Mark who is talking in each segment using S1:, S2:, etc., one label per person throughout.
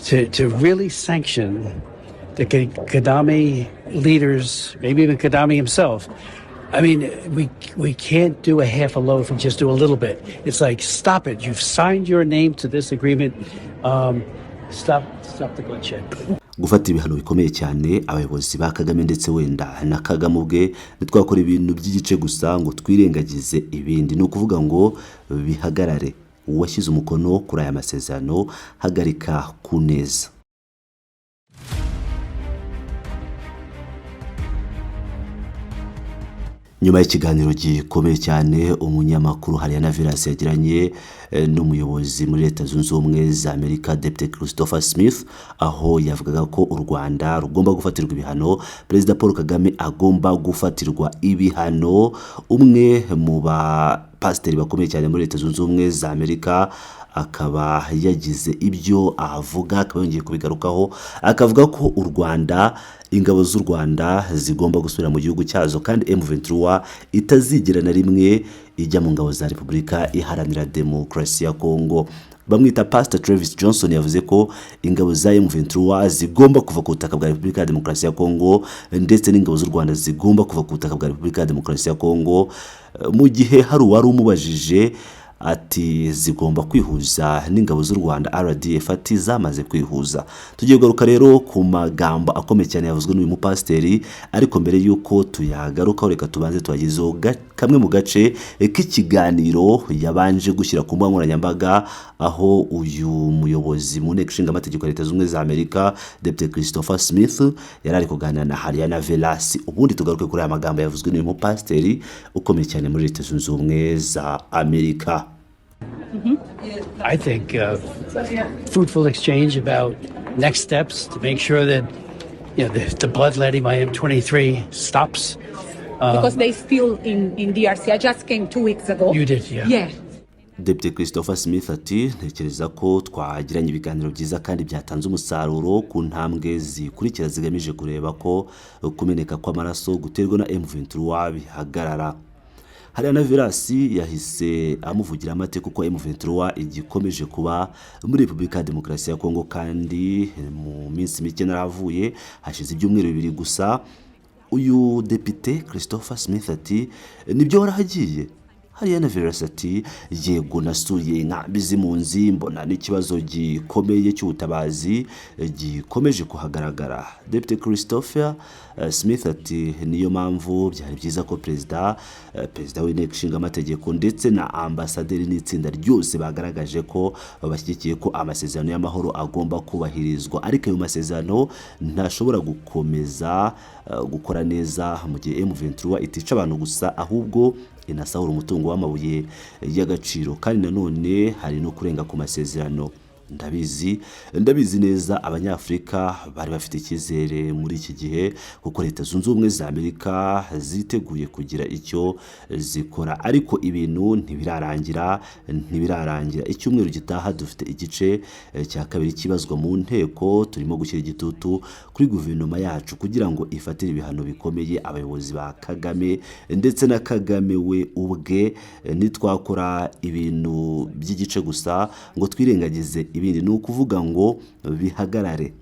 S1: to really sanction the Gaddafi leaders, maybe even Gaddafi himself. I mean, we can't do a half a loaf and just do a little bit. It's like, stop it. You've signed your name to this agreement. Stop the bloodshed.
S2: Gufata ibihano bikomeye cyane abayobozi ba Kagame ndetse wenda na Kagame ubwe nitwakora ibintu by'igice gusa ngo twirengagize ibindi, no kuvuga ngo bihagarare. Uwashyize umukono kuri aya masezerano hagarika ku neza. Nyuma y'ikiganiro gikomeye cyane umunyamakuru Hariana Velas yagiranye n'umuyobozi muri Leta Zunze Ubumwe za Amerika Depite Christopher Smith, aho yavugaga ko u Rwanda rugomba gufatirwa ibihano, Perezida Paul Kagame agomba gufatirwa ibihano. Umwe mu ba pasiteri bakomeye cyane muri Leta Zunze Ubumwe za Amerika akaba yagize ibyo avuga, akaba yongeye kubigarukaho, akavuga ko u Rwanda, ingabo z'u Rwanda zigomba gusubira mu gihugu cyazo kandi M23 itazigera na rimwe ijya mu ngabo za Repubulika Iharanira Demokarasi ya Kongo. Bamwita Pastor Travis Johnson yavuze ko ingabo za M23 zigomba kuva ku butaka bwa Repubulika ya Demokarasi ya Kongo ndetse n'ingabo z'u Rwanda zigomba kuva ku butaka bwa Repubulika ya Demokarasi ya Kongo, mu gihe hari uwari umubajije ati zigomba kwihuza n'ingabo z'u Rwanda RDF ati zamaze kwihuza. Tugiye kugaruka rero ku magambo akomeye cyane yavuzwe n'uyu mupasiteri, ariko mbere yuko tuyagaruka reka tubanze tubagezeho kamwe mu gace k'ikiganiro yabanje gushyira ku mbuga nkoranyambaga, aho uyu muyobozi mu nteko ishinga amategeko ya Leta Zunze Ubumwe za Amerika Depite Christopher Smith yari ari kuganira na Hariana Velas. Ubundi tugaruke kuri aya magambo yavuzwe n'uyu mupasiteri ukomeye cyane muri Leta Zunze Ubumwe za Amerika.
S1: I think fruitful exchange about next steps to make sure that the bloodletting by M23 stops.
S3: Because they still in DRC. I just came 2 weeks ago.
S1: You did, yeah.
S3: Yeah.
S2: Depite Christopher Smith ati ntekereza ko twagiranye ibiganiro byiza kandi byatanze umusaruro ku ntambwe zikurikira zigamije kureba ko kumeneka kw'amaraso guterwa na M23 bihagarara. Hariana Velas yahise amuvugira amateka kuko M23 igikomeje kuba muri Repubulika ya Demokarasi ya Kongo, kandi mu minsi mike naravuye hashize ibyumweru 2 gusa. Uyu Depite Christopher Smith ati nibyo warahagiye. Hariana Velas ati yego nasuye inkambi z'impunzi, mbona n'ikibazo gikomeye cy'ubutabazi gikomeje kuhagaragara. Depite Christopher Smith ati niyo mpamvu byari byiza ko perezida w'inteko ishinga amategeko ndetse na ambasaderi n'itsinda ryose bagaragaje ko bashyigikiye ko amasezerano y'amahoro agomba kubahirizwa, ariko ayo masezerano ntashobora gukomeza gukora neza mu gihe M23 itica abantu gusa, ahubwo inasahura umutungo w'amabuye y'agaciro, kandi nanone hari no kurenga ku masezerano. Ndabizi neza Abanyafrika bari bafite icyizere muri iki gihe kuko Leta Zunze Ubumwe za Amerika ziteguye kugira icyo zikora, ariko ibintu ntibirarangira. Icyumweru gitaha dufite igice cya kabiri kibazwa mu nteko, turimo gushyira igitutu kuri guverinoma yacu kugira ngo ifatire ibihano bikomeye abayobozi ba Kagame ndetse na Kagame we ubwe. Nitwakora ibintu by'igice gusa ngo twirengagize ibindi, ni ukuvuga ngo bihagarare.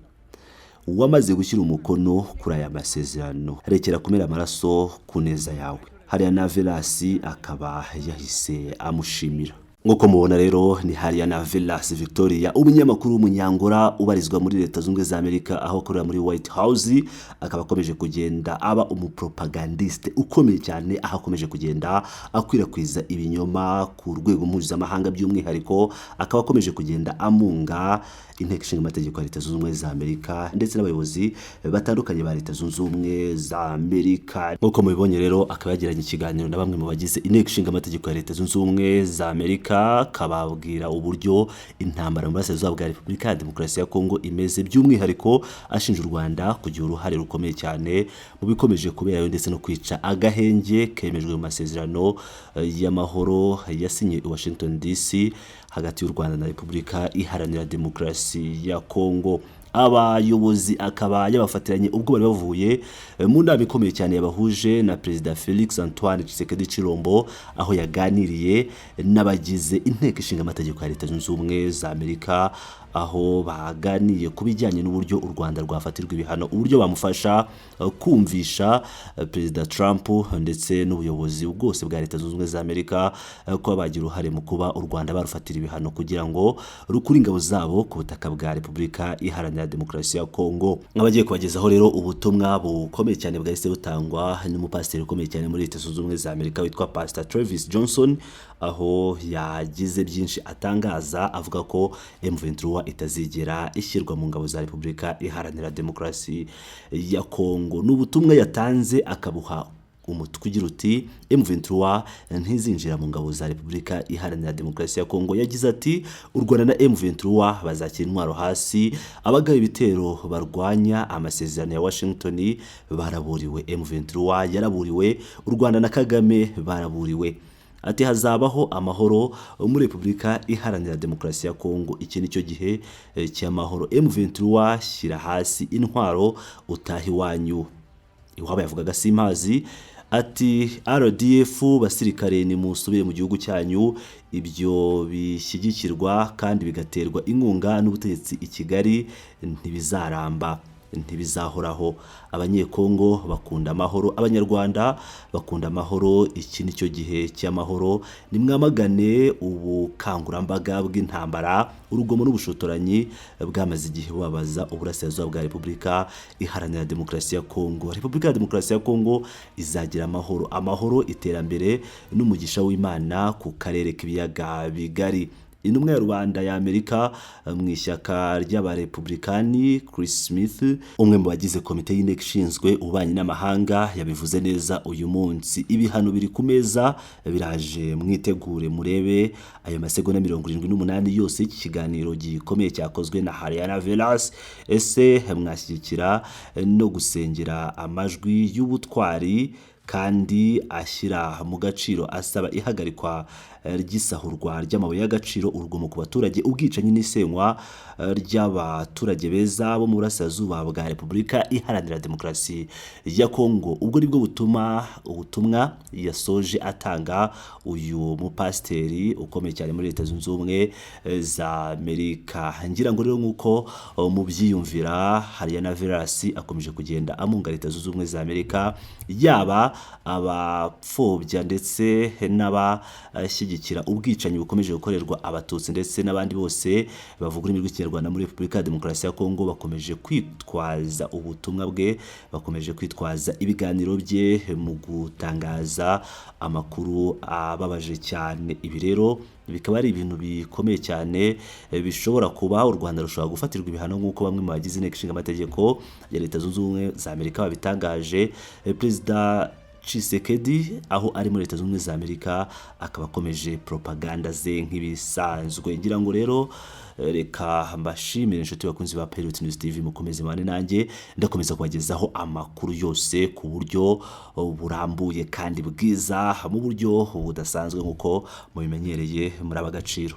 S2: Wamaze gushyira umukono kuri aya masezerano, rekera kumera amaraso ku neza yawe. Hariana Velas akaba yahise amushimira. Nk'uko mubona rero ni Hariana Velas Victoria, umunyamakuru w'umunyangora ubarizwa muri Leta Zunze Ubumwe za Amerika, aho akorera muri White House, akaba akomeje kugenda aba umupropagandiste ukomeye cyane, aho akomeje kugenda akwirakwiza ibinyoma ku rwego mpuzamahanga, by'umwihariko akaba akomeje kugenda amunga inteko ishinga amategeko ya Leta Zunze Ubumwe za Amerika ndetse n'abayobozi batandukanye ba Leta Zunze Ubumwe za Amerika. Nk'uko mubibonye rero akaba yagiranye ikiganiro na bamwe mu bagize inteko ishinga amategeko ya Leta Zunze Ubumwe za Amerika, kababwira uburyo intambara mu burasirazuba bwa Repubulika ya Demokarasi ya Kongo imeze, by'umwihariko ashinja u Rwanda kugira uruhare rukomeye cyane mu bikomeje kuberayo ndetse no kwica agahenge kemejwe mu masezerano y'amahoro yasinye i Washington DC hagati y'u Rwanda na Repubulika Iharanira Demokarasi ya Kongo. Abayobozi akaba yabafatiranye ubwo bari bavuye mu nama ikomeye cyane yabahuje na Perezida Felix Antoine Tshisekedi Chilombo, aho yaganiriye n'abagize inteko ishinga amategeko ya Leta Zunze Ubumwe za Amerika, aho baganiye ku bijyanye n'uburyo u Rwanda rwafatirwa ibihano, uburyo bamufasha kumvisha Perezida Trump ndetse n'ubuyobozi bwose bwa Leta Zunze Ubumwe za Amerika ko bagira uruhare mu kuba u Rwanda barufatira ibihano kugira ngo rukure ingabo zabo ku butaka bwa Repubulika Iharanira Demokarasi ya Kongo. Abagiye kubagezaho rero ubutumwa bukomeye cyane bwahise butangwa n'umupasiteri ukomeye cyane muri Leta Zunze Ubumwe za Amerika witwa Pastor Travis Johnson, aho yagize byinshi atangaza avuga ko M23 itazigera ishyirwa mu ngabo za Repubulika Iharanira Demokarasi ya Kongo. N'ubutumwa yatanze akabuha umutwe ugira uti M23 ntizinjira mu ngabo za Repubulika Iharanira Demokarasi ya Kongo. Yagize ati u Rwanda na M23 bazakira intwaro hasi, abagaye ibitero barwanya amasezerano ya Washington baraburiwe, M23 yaraburiwe, u Rwanda na Kagame baraburiwe. Ati hazabaho amahoro muri Repubulika Iharanira Demokarasi ya Kongo, iki nicyo gihe cy'amahoro. M23 shyira hasi intwaro utahi wanyu. Iwaba yavugaga Simpazi ati RDF basirikare ni musubire mu gihugu cyanyu, ibyo bishyigikirwa kandi bigaterwa inkunga n'ubutegetsi i Kigali ntibizaramba, ntibizahoraho. Abanyekongo bakunda amahoro, abanyarwanda bakunda amahoro, iki nicyo gihe cy'amahoro. Nimwamagane ubukangurambaga bw'intambara, urugomo n'ubushotoranyi bwamaze igihe bubabaza uburasirazuba bwa Repubulika Iharanira Demokarasi ya Kongo. Repubulika ya Demokarasi ya Kongo izagira amahoro, amahoro, iterambere n'umugisha w'Imana ku karere k'ibiyaga bigari. Intumwa ya rubanda ya Amerika mu ishyaka ry'abarepublikani Chris Smith, umwe mu bagize komite y'inteko ishinzwe ububanyi n'amahanga, yabivuze neza uyu munsi. Ibihano biri ku meza, biraje mwitegure murebe ayo masegonda 78 yose iki kiganiro gikomeye cyakozwe na Hariana Velas. Ese mwashyigikira no gusengera amajwi y'ubutwari kandi ashyira mu gaciro asaba ihagarikwa ry'isahurwa ry'amabuye y'agaciro, urugomo ku baturage, ubwicanyi n'isenywa ry'abaturage beza bo mu burasirazuba bwa Repubulika Iharanira Demokarasi ya Kongo. Ubwo nibwo ubutumwa yasoje atanga uyu mupasiteri ukomeye cyane muri Leta Zunze Ubumwe za Amerika. Ngira ngo rero nk'uko mubyiyumvira, Hariana Velas akomeje kugenda amunga Leta Zunze Ubumwe za Amerika, yaba abapfobya ndetse n'abashyigikira ubwicanyi bukomeje gukorerwa abatutsi ndetse n'abandi bose bavuga ururimi rw'Ikinyarwanda muri Repubulika ya Demokarasi ya Kongo. Bakomeje kwitwaza ubutumwa bwe, bakomeje kwitwaza ibiganiro bye mu gutangaza amakuru ababaje cyane. Ibi rero bikaba ari ibintu bikomeye cyane, bishobora kuba u Rwanda rushobora gufatirwa ibihano nk'uko bamwe mu bagize inteko ishinga amategeko ya Leta Zunze Ubumwe za Amerika babitangaje. Perezida Tshisekedi aho ari muri Leta Zunze Ubumwe za Amerika akaba akomeje propaganda ze nk'ibisanzwe. Ngira ngo rero reka mbashimire inshuti bakunzi ba Pirate News TV, mukomeze mane nanjye ndakomeza kubagezaho amakuru yose ku buryo burambuye kandi bwiza, mu buryo budasanzwe nk'uko mubimenyereye muri abagaciro.